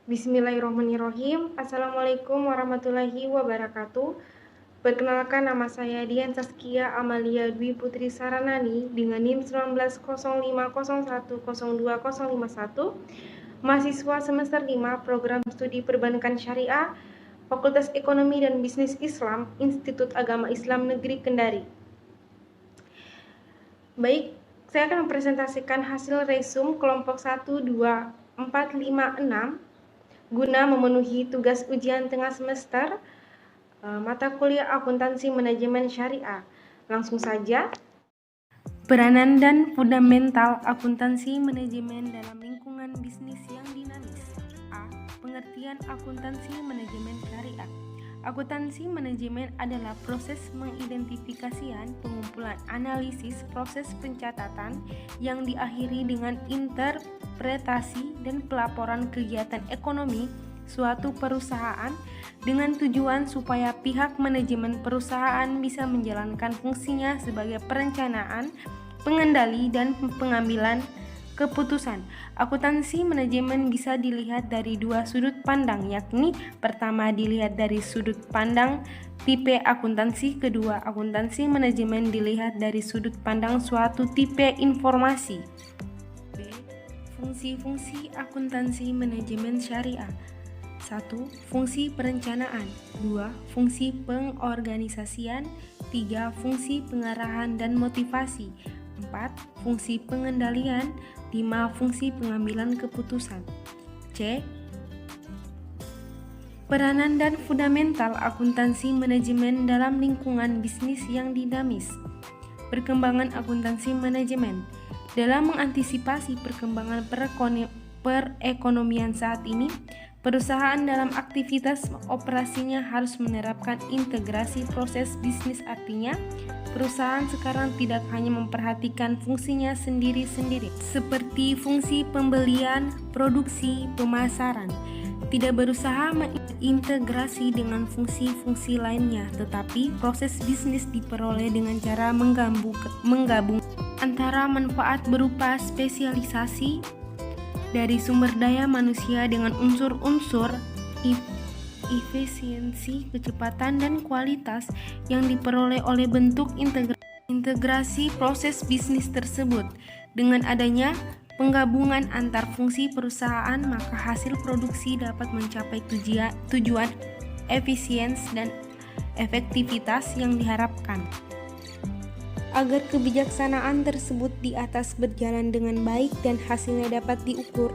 Bismillahirrahmanirrahim. Assalamualaikum warahmatullahi wabarakatuh. Perkenalkan, nama saya Dian Saskia Amalia Dwi Putri Saranani dengan NIM 1905010251, mahasiswa semester 5 Program Studi Perbankan Syariah, Fakultas Ekonomi dan Bisnis Islam, Institut Agama Islam Negeri Kendari. Baik, saya akan mempresentasikan hasil resum kelompok 1, 2, 4, 5, 6 guna memenuhi tugas ujian tengah semester mata kuliah akuntansi manajemen syariah. Langsung saja. Peranan dan fundamental akuntansi manajemen dalam lingkungan bisnis yang dinamis. A. Pengertian akuntansi manajemen syariah. Akuntansi manajemen adalah proses mengidentifikasian, pengumpulan analisis, proses pencatatan yang diakhiri dengan interpretasi dan pelaporan kegiatan ekonomi suatu perusahaan dengan tujuan supaya pihak manajemen perusahaan bisa menjalankan fungsinya sebagai perencanaan, pengendali, dan pengambilan keputusan. Akuntansi manajemen bisa dilihat dari dua sudut pandang, yakni pertama dilihat dari sudut pandang tipe akuntansi, kedua akuntansi manajemen dilihat dari sudut pandang suatu tipe informasi. B. Fungsi-fungsi akuntansi manajemen syariah. 1. Fungsi perencanaan. 2. Fungsi pengorganisasian. 3. Fungsi pengarahan dan motivasi. 4. Fungsi pengendalian. 5. Fungsi pengambilan keputusan. C. Peranan dan fundamental akuntansi manajemen dalam lingkungan bisnis yang dinamis. Perkembangan akuntansi manajemen. Dalam mengantisipasi perkembangan perekonomian saat ini, perusahaan dalam aktivitas operasinya harus menerapkan integrasi proses bisnis. Artinya, perusahaan sekarang tidak hanya memperhatikan fungsinya sendiri-sendiri, seperti fungsi pembelian, produksi, pemasaran. Tidak berusaha mengintegrasi dengan fungsi-fungsi lainnya, tetapi proses bisnis diperoleh dengan cara menggabung antara manfaat berupa spesialisasi dari sumber daya manusia dengan unsur-unsur efisiensi, kecepatan, dan kualitas yang diperoleh oleh bentuk integrasi proses bisnis tersebut. Dengan adanya penggabungan antar fungsi perusahaan, maka hasil produksi dapat mencapai tujuan efisiensi dan efektivitas yang diharapkan. Agar kebijaksanaan tersebut di atas berjalan dengan baik dan hasilnya dapat diukur,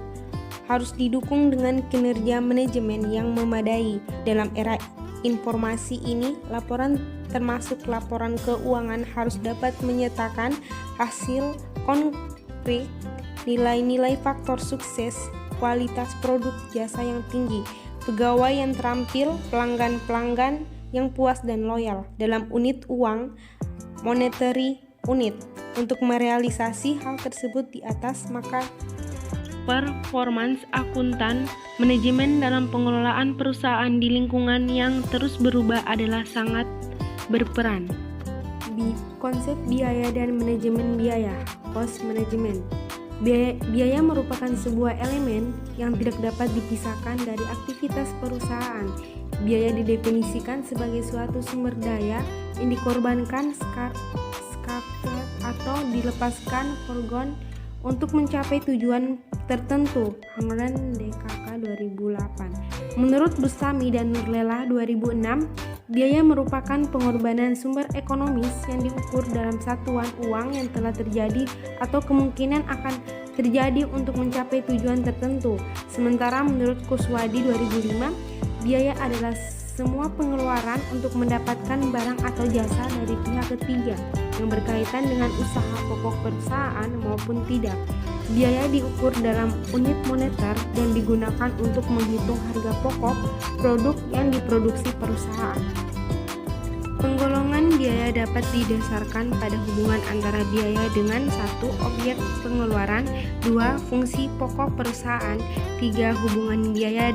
harus didukung dengan kinerja manajemen yang memadai. Dalam era informasi ini, laporan termasuk laporan keuangan harus dapat menyatakan hasil konkret, nilai-nilai faktor sukses, kualitas produk jasa yang tinggi, pegawai yang terampil, pelanggan-pelanggan yang puas dan loyal. Dalam unit uang, monetary unit. Untuk merealisasi hal tersebut di atas, maka performance akuntan manajemen dalam pengelolaan perusahaan di lingkungan yang terus berubah adalah sangat berperan. B. Konsep biaya dan manajemen biaya, cost management. Biaya merupakan sebuah elemen yang tidak dapat dipisahkan dari aktivitas perusahaan. Biaya didefinisikan sebagai suatu sumber daya yang dikorbankan atau dilepaskan foregone untuk mencapai tujuan tertentu. Hangren DKK 2008. Menurut Bustami dan Nurlela 2006, biaya merupakan pengorbanan sumber ekonomis yang diukur dalam satuan uang yang telah terjadi atau kemungkinan akan terjadi untuk mencapai tujuan tertentu. Sementara menurut Kuswadi 2005, biaya adalah semua pengeluaran untuk mendapatkan barang atau jasa dari pihak ketiga yang berkaitan dengan usaha pokok perusahaan maupun tidak. Biaya diukur dalam unit moneter dan digunakan untuk menghitung harga pokok produk yang diproduksi perusahaan. Penggolongan biaya dapat didasarkan pada hubungan antara biaya dengan 1. Objek pengeluaran, 2. Fungsi pokok perusahaan, 3. Hubungan biaya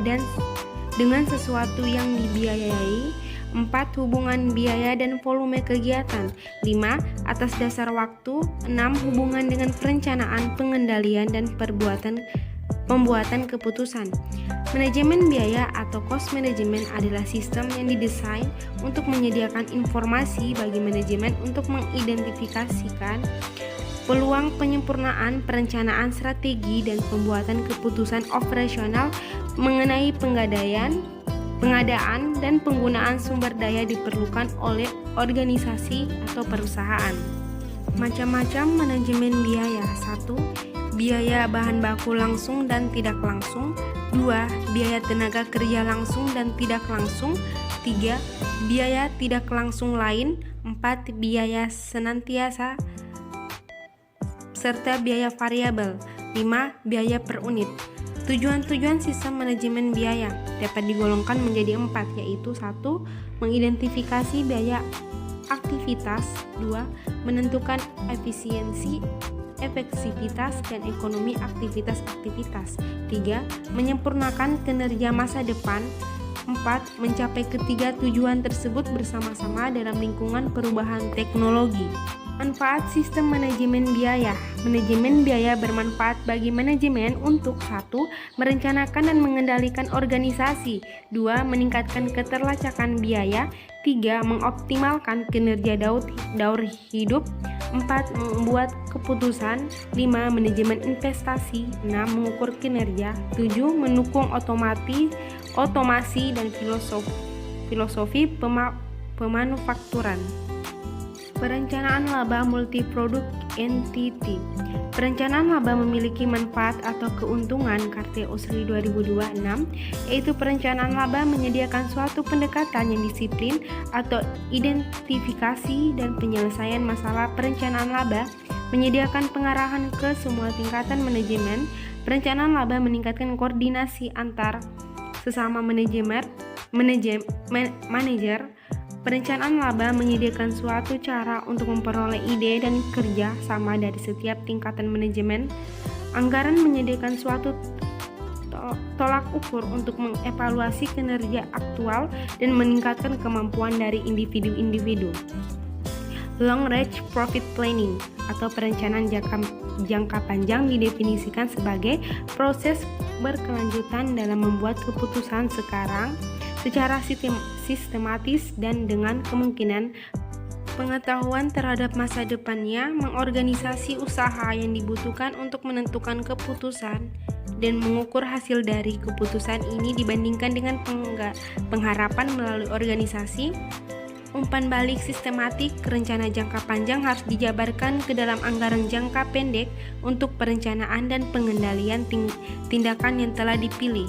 dengan sesuatu yang dibiayai, 4. Hubungan biaya dan volume kegiatan, 5. Atas dasar waktu, 6. Hubungan dengan perencanaan, pengendalian, dan perbuatan Pembuatan keputusan. Manajemen biaya atau cost management adalah sistem yang didesain untuk menyediakan informasi bagi manajemen untuk mengidentifikasikan peluang penyempurnaan perencanaan strategi dan pembuatan keputusan operasional mengenai pengadaan dan penggunaan sumber daya diperlukan oleh organisasi atau perusahaan. Macam-macam manajemen biaya. 1. Biaya bahan baku langsung dan tidak langsung. 2. Biaya tenaga kerja langsung dan tidak langsung. 3. Biaya tidak langsung lain. 4. Biaya senantiasa serta biaya variabel. 5. Biaya per unit. Tujuan-tujuan sistem manajemen biaya dapat digolongkan menjadi 4, yaitu 1. Mengidentifikasi biaya aktivitas. 2. Menentukan efisiensi, efektivitas dan ekonomi aktivitas-aktivitas. 3. Menyempurnakan kinerja masa depan. 4. Mencapai ketiga tujuan tersebut bersama-sama dalam lingkungan perubahan teknologi. Manfaat sistem manajemen biaya. Manajemen biaya bermanfaat bagi manajemen untuk 1. Merencanakan dan mengendalikan organisasi. 2. Meningkatkan keterlacakan biaya. 3. Mengoptimalkan kinerja daur hidup. 4. Membuat keputusan. 5. Manajemen investasi. 6. Mengukur kinerja. 7. Mendukung otomasi dan filosofi pemanufakturan. Perencanaan laba multi-product entity. Perencanaan laba memiliki manfaat atau keuntungan Carte Osri 2026, yaitu perencanaan laba menyediakan suatu pendekatan yang disiplin atau identifikasi dan penyelesaian masalah perencanaan laba, menyediakan pengarahan ke semua tingkatan manajemen. Perencanaan laba meningkatkan koordinasi antar sesama manajer. Perencanaan laba menyediakan suatu cara untuk memperoleh ide dan kerja sama dari setiap tingkatan manajemen. Anggaran menyediakan suatu tolak ukur untuk mengevaluasi kinerja aktual dan meningkatkan kemampuan dari individu-individu. Long range profit planning atau perencanaan jangka panjang didefinisikan sebagai proses berkelanjutan dalam membuat keputusan sekarang secara sistematis dan dengan kemungkinan pengetahuan terhadap masa depannya, mengorganisasi usaha yang dibutuhkan untuk menentukan keputusan dan mengukur hasil dari keputusan ini dibandingkan dengan pengharapan melalui organisasi. Umpan balik sistematik rencana jangka panjang harus dijabarkan ke dalam anggaran jangka pendek untuk perencanaan dan pengendalian tindakan yang telah dipilih.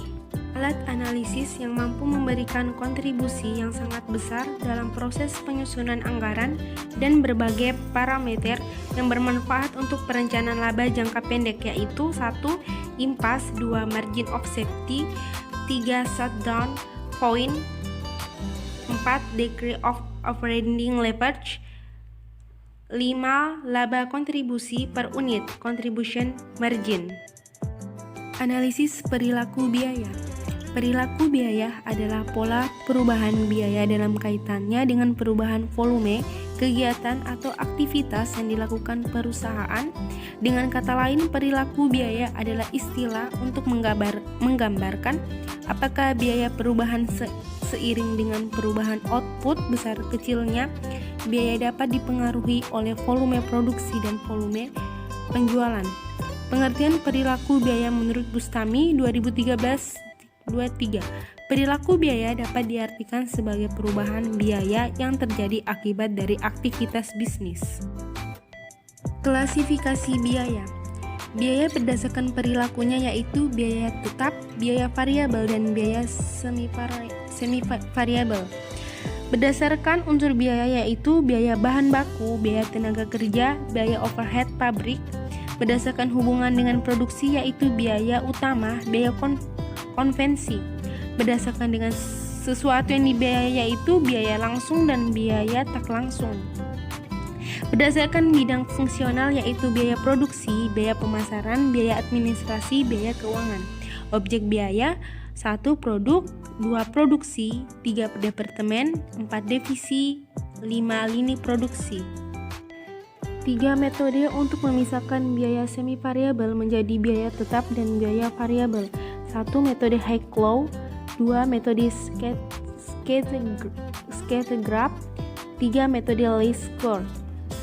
Alat analisis yang mampu memberikan kontribusi yang sangat besar dalam proses penyusunan anggaran dan berbagai parameter yang bermanfaat untuk perencanaan laba jangka pendek, yaitu 1. Impasse, 2. Margin of safety, 3. Shutdown point, 4. Degree of operating leverage, 5. Laba kontribusi per unit, contribution margin. Analisis perilaku biaya. Perilaku biaya adalah pola perubahan biaya dalam kaitannya dengan perubahan volume, kegiatan atau aktivitas yang dilakukan perusahaan. Dengan kata lain, perilaku biaya adalah istilah untuk menggambarkan apakah biaya perubahan seiring dengan perubahan output besar kecilnya. Biaya dapat dipengaruhi oleh volume produksi dan volume penjualan. Pengertian perilaku biaya menurut Bustami 2013-23. Perilaku biaya dapat diartikan sebagai perubahan biaya yang terjadi akibat dari aktivitas bisnis. Klasifikasi biaya. Biaya berdasarkan perilakunya yaitu biaya tetap, biaya variabel, dan biaya semi variabel. Berdasarkan unsur biaya yaitu biaya bahan baku, biaya tenaga kerja, biaya overhead pabrik. Berdasarkan hubungan dengan produksi yaitu biaya utama, biaya konvensi. Berdasarkan dengan sesuatu yang dibiayai yaitu biaya langsung dan biaya tak langsung. Berdasarkan bidang fungsional yaitu biaya produksi, biaya pemasaran, biaya administrasi, biaya keuangan. Objek biaya: 1. Produk, 2. Produksi, 3. Departemen, 4. Divisi, 5. Lini produksi. 3 metode untuk memisahkan biaya semi variabel menjadi biaya tetap dan biaya variabel. 1. Metode High-Low. 2. Metode Scatter-Graph. 3. Metode Least Square.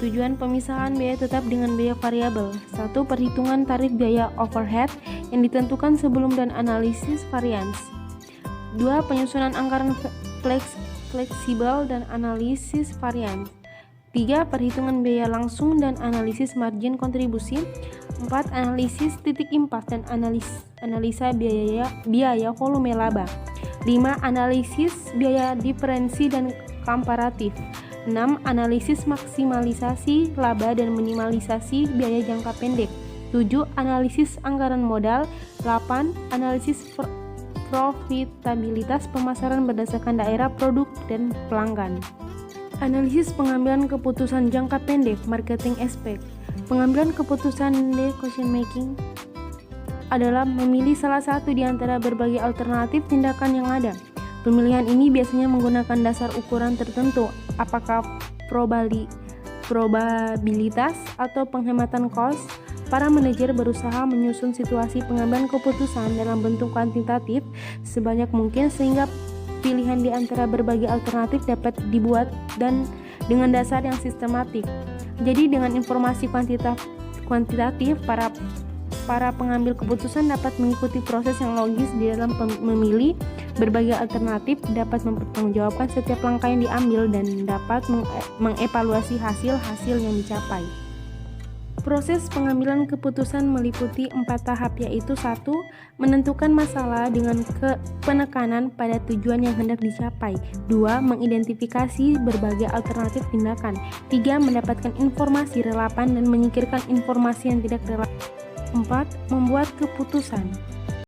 Tujuan pemisahan biaya tetap dengan biaya variabel. 1. Perhitungan tarif biaya overhead yang ditentukan sebelum dan analisis varians. 2. Penyusunan anggaran fleksibel dan analisis varians. 3. Perhitungan biaya langsung dan analisis margin kontribusi. 4. Analisis titik impas dan analisa biaya volume laba. 5. Analisis biaya diferensi dan komparatif. 6. Analisis maksimalisasi laba dan minimalisasi biaya jangka pendek. 7. Analisis anggaran modal. 8. Analisis profitabilitas pemasaran berdasarkan daerah, produk, dan pelanggan. Analisis pengambilan keputusan jangka pendek, marketing aspect. Pengambilan keputusan decision making adalah memilih salah satu di antara berbagai alternatif tindakan yang ada. Pemilihan ini biasanya menggunakan dasar ukuran tertentu, apakah probabilitas atau penghematan cost. Para manajer berusaha menyusun situasi pengambilan keputusan dalam bentuk kuantitatif sebanyak mungkin sehingga pilihan di antara berbagai alternatif dapat dibuat dan dengan dasar yang sistematik. Jadi dengan informasi kuantitatif para pengambil keputusan dapat mengikuti proses yang logis di dalam memilih berbagai alternatif, dapat mempertanggungjawabkan setiap langkah yang diambil dan dapat mengevaluasi hasil-hasil yang dicapai. Proses pengambilan keputusan meliputi 4 tahap, yaitu 1. Menentukan masalah dengan penekanan pada tujuan yang hendak dicapai. 2. Mengidentifikasi berbagai alternatif tindakan. 3. Mendapatkan informasi relevan dan menyingkirkan informasi yang tidak relevan. 4. Membuat keputusan.